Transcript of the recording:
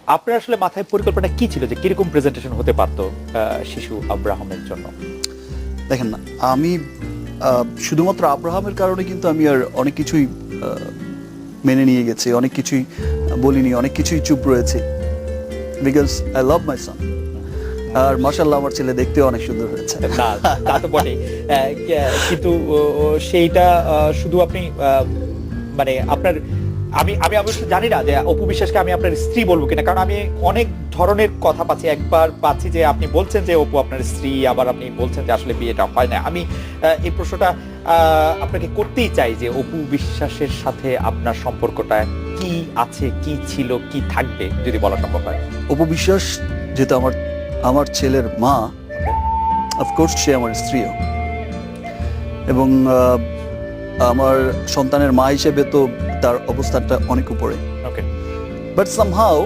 আপনার আসলে মাথায় পরিকল্পনা কি ছিল যে কিরকম প্রেজেন্টেশন হতে পারতো শিশু আব্রাহামের জন্য? দেখেন না, আমি শুধুমাত্র আব্রাহামের কারণে কিন্তু আমি আর অনেক কিছুই মেনে নিয়ে গেছি, অনেক কিছুই বলিনি, অনেক কিছুই চুপ রয়েছে, বিকজ আই লাভ মাই সন। আর মাশাআল্লাহ আমার ছেলে দেখতেও অনেক সুন্দর হয়েছে। না, তা তো বটেই। কিন্তু সেইটা শুধু আপনি মানে আপনার, আমি অবশ্য জানি না যে অপু বিশ্বাসকে আমি আপনার স্ত্রী বলবো কিনা, কারণ আমি অনেক ধরনের কথা পাচ্ছি। একবার পাচ্ছি যে আপনি বলছেন যে অপু আপনার স্ত্রী, আবার আপনি বলছেন যে আসলে বিয়েটা হয় না। আমি এই প্রশ্নটা আপনাকে করতেই চাই যে অপু বিশ্বাসের সাথে আপনার সম্পর্কটা কি আছে, কি ছিল, কি থাকবে, যদি বলা সম্ভব হয়। অপু বিশ্বাস যেহেতু আমার ছেলের মা, অফকোর্স সে আমার স্ত্রীও, এবং আমার সন্তানের মা হিসেবে তো তার অবস্থানটা অনেক উপরে। ওকে। But somehow